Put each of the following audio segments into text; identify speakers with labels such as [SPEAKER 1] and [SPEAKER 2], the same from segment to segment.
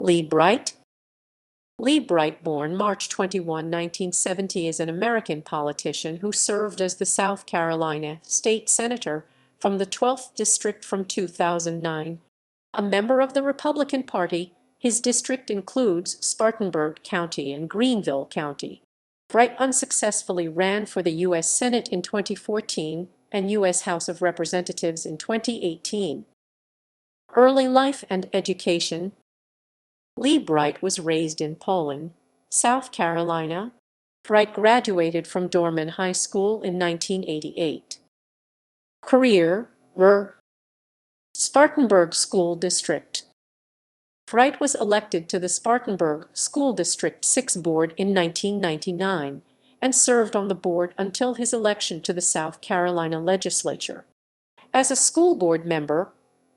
[SPEAKER 1] Lee Bright. Lee Bright, born March 21, 1970, is an American politician who served as the South Carolina state senator from the 12th District from 2009. A member of the Republican Party, his district includes Spartanburg County and Greenville County. Bright unsuccessfully ran for the U.S. Senate in 2014 and U.S. House of Representatives in 2018. Early life and education. Lee Bright was raised in Poland, South Carolina. Bright graduated from Dorman High School in 1988. Career: Spartanburg School District. Bright was elected to the Spartanburg School District 6 Board in 1999 and served on the board until his election to the South Carolina legislature. As a school board member,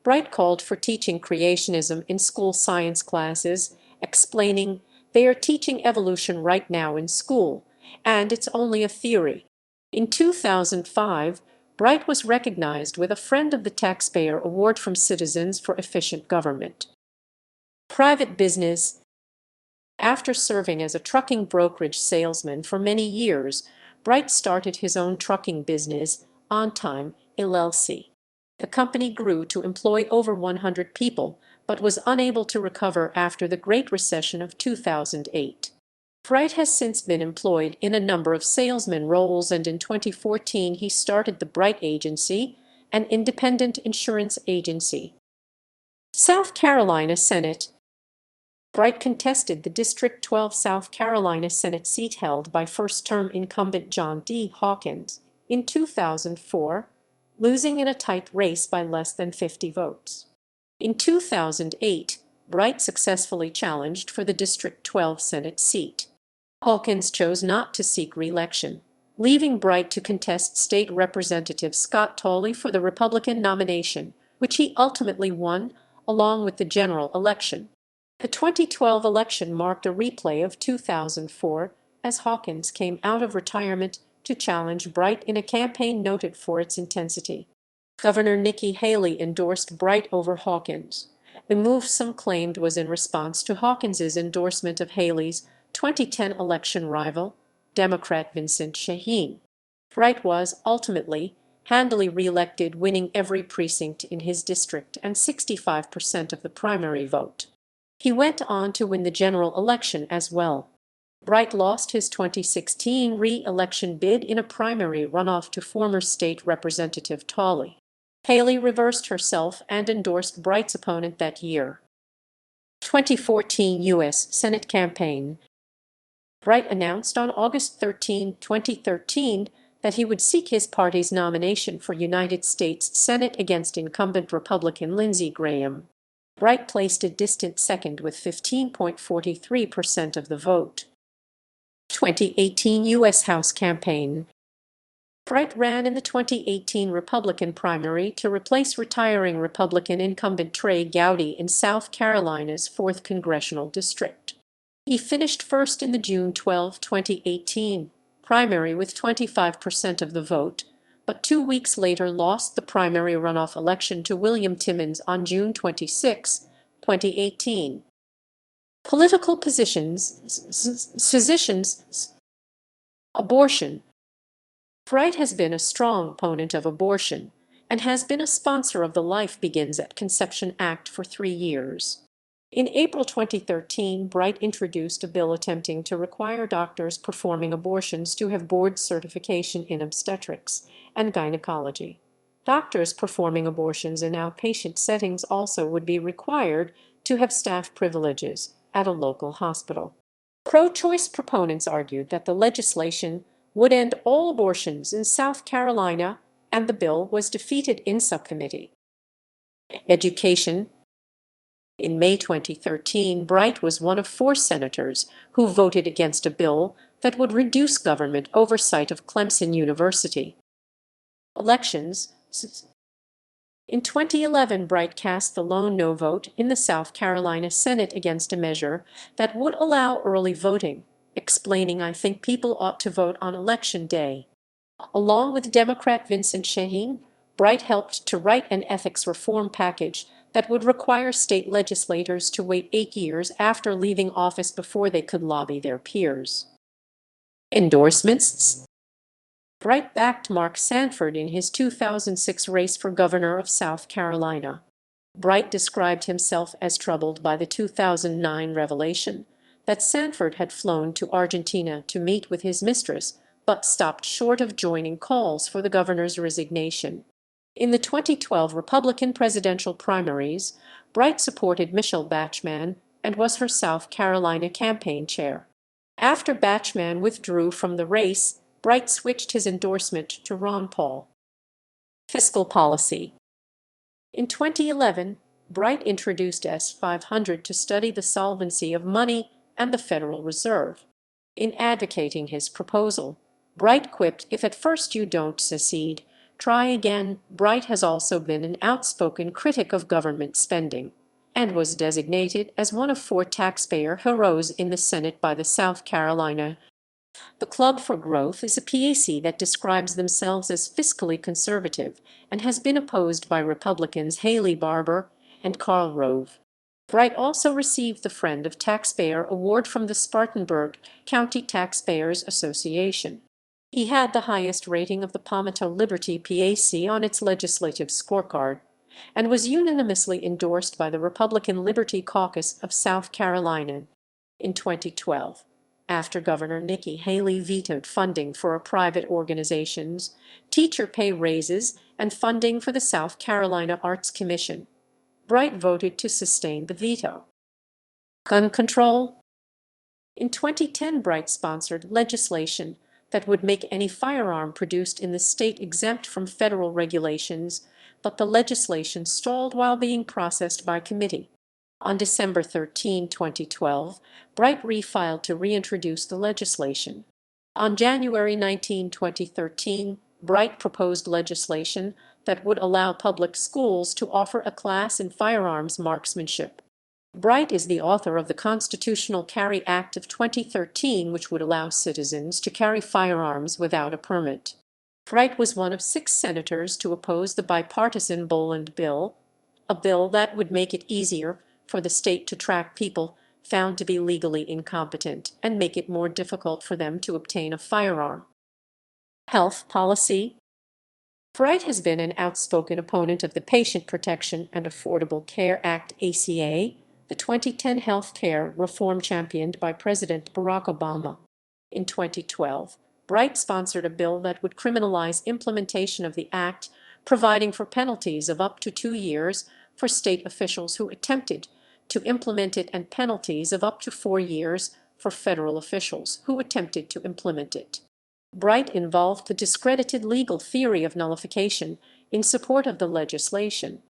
[SPEAKER 1] Bright called for teaching creationism in school science classes, explaining, "They are teaching evolution right now in school, and it's only a theory." In 2005, Bright was recognized with a Friend of the Taxpayer Award from Citizens for Efficient Government. Private business. After serving as a trucking brokerage salesman for many years, Bright started his own trucking business, On Time, LLC. The company grew to employ over 100 people, but was unable to recover after the Great Recession of 2008. Bright has since been employed in a number of salesman roles, and in 2014 he started the Bright Agency, an independent insurance agency. South Carolina Senate. Bright contested the District 12 South Carolina Senate seat held by first-term incumbent John D. Hawkins in 2004, losing in a tight race by less than 50 votes. In 2008, Bright successfully challenged for the District 12 Senate seat. Hawkins chose not to seek re-election, leaving Bright to contest State Representative Scott Tolley for the Republican nomination, which he ultimately won, along with the general election. The 2012 election marked a replay of 2004, as Hawkins came out of retirement to challenge Bright in a campaign noted for its intensity. Governor Nikki Haley endorsed Bright over Hawkins. The move, some claimed, was in response to Hawkins's endorsement of Haley's 2010 election rival, Democrat Vincent Shaheen. Bright was, ultimately, handily re-elected, winning every precinct in his district and 65% of the primary vote. He went on to win the general election as well. Bright lost his 2016 re-election bid in a primary runoff to former state representative Tolley. Haley reversed herself and endorsed Bright's opponent that year. 2014 U.S. Senate campaign. Bright announced on August 13, 2013, that he would seek his party's nomination for United States Senate against incumbent Republican Lindsey Graham. Bright placed a distant second with 15.43% of the vote. 2018 U.S. House campaign. Bright ran in the 2018 Republican primary to replace retiring Republican incumbent Trey Gowdy in South Carolina's 4th Congressional District. He finished first in the June 12, 2018 primary with 25% of the vote, but 2 weeks later lost the primary runoff election to William Timmons on June 26, 2018. Political positions. Abortion. Bright has been a strong opponent of abortion and has been a sponsor of the Life Begins at Conception Act for 3 years. In April 2013, Bright introduced a bill attempting to require doctors performing abortions to have board certification in obstetrics and gynecology. Doctors performing abortions in outpatient settings also would be required to have staff privileges at a local hospital. Pro-choice proponents argued that the legislation would end all abortions in South Carolina, and the bill was defeated in subcommittee. Education. In May 2013, Bright was one of 4 senators who voted against a bill that would reduce government oversight of Clemson University. Elections. In 2011, Bright cast the lone no vote in the South Carolina Senate against a measure that would allow early voting, explaining, "I think people ought to vote on Election Day." Along with Democrat Vincent Shaheen, Bright helped to write an ethics reform package that would require state legislators to wait 8 years after leaving office before they could lobby their peers. Endorsements. Bright backed Mark Sanford in his 2006 race for governor of South Carolina. Bright described himself as troubled by the 2009 revelation that Sanford had flown to Argentina to meet with his mistress, but stopped short of joining calls for the governor's resignation. In the 2012 Republican presidential primaries, Bright supported Michelle Bachmann and was her South Carolina campaign chair. After Bachmann withdrew from the race, Bright switched his endorsement to Ron Paul. Fiscal policy. In 2011, Bright introduced S-500 to study the solvency of money and the Federal Reserve. In advocating his proposal, Bright quipped, "If at first you don't succeed, try again." Bright has also been an outspoken critic of government spending, and was designated as one of 4 taxpayer heroes in the Senate by the South Carolina. The Club for Growth is a PAC that describes themselves as fiscally conservative and has been opposed by Republicans Haley Barbour and Karl Rove. Bright also received the Friend of Taxpayer Award from the Spartanburg County Taxpayers Association. He had the highest rating of the Palmetto Liberty PAC on its legislative scorecard, and was unanimously endorsed by the Republican Liberty Caucus of South Carolina. In 2012, after Governor Nikki Haley vetoed funding for private organizations, teacher pay raises, and funding for the South Carolina Arts Commission, Bright voted to sustain the veto. Gun control. In 2010, Bright sponsored legislation that would make any firearm produced in the state exempt from federal regulations, but the legislation stalled while being processed by committee. On December 13, 2012, Bright refiled to reintroduce the legislation. On January 19, 2013, Bright proposed legislation that would allow public schools to offer a class in firearms marksmanship. Bright is the author of the Constitutional Carry Act of 2013, which would allow citizens to carry firearms without a permit. Bright was one of 6 senators to oppose the bipartisan Boland bill, a bill that would make it easier for the state to track people found to be legally incompetent and make it more difficult for them to obtain a firearm. Health policy. Bright has been an outspoken opponent of the Patient Protection and Affordable Care Act (ACA), the 2010 health care reform championed by President Barack Obama. In 2012, Bright sponsored a bill that would criminalize implementation of the act, providing for penalties of up to 2 years for state officials who attempted to implement it and penalties of up to 4 years for federal officials who attempted to implement it. Bright involved the discredited legal theory of nullification in support of the legislation.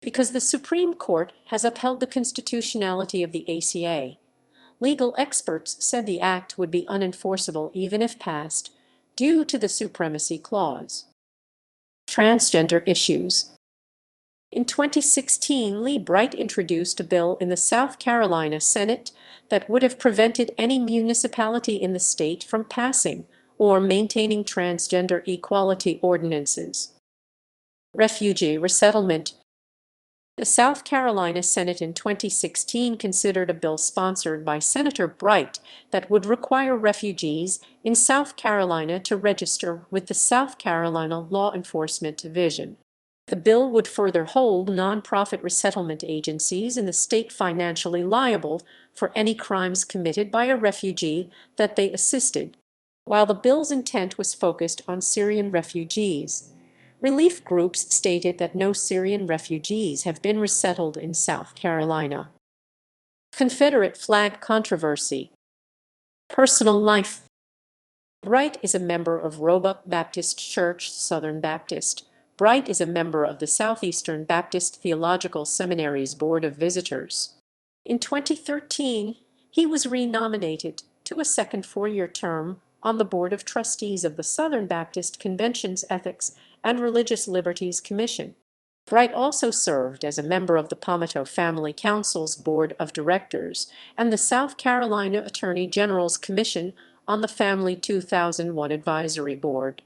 [SPEAKER 1] Because the Supreme Court has upheld the constitutionality of the ACA, legal experts said the act would be unenforceable even if passed, due to the Supremacy Clause. Transgender issues. In 2016, Lee Bright introduced a bill in the South Carolina Senate that would have prevented any municipality in the state from passing or maintaining transgender equality ordinances. Refugee resettlement. The South Carolina Senate in 2016 considered a bill sponsored by Senator Bright that would require refugees in South Carolina to register with the South Carolina Law Enforcement Division. The bill would further hold nonprofit resettlement agencies in the state financially liable for any crimes committed by a refugee that they assisted. While the bill's intent was focused on Syrian refugees, relief groups stated that no Syrian refugees have been resettled in South Carolina. Confederate flag controversy. Personal life. Bright is a member of Roebuck Baptist Church, Southern Baptist. Bright is a member of the Southeastern Baptist Theological Seminary's Board of Visitors. In 2013, he was renominated to a second 4-year term on the Board of Trustees of the Southern Baptist Convention's Ethics and Religious Liberties Commission. Bright also served as a member of the Palmetto Family Council's Board of Directors and the South Carolina Attorney General's Commission on the Family 2001 Advisory Board.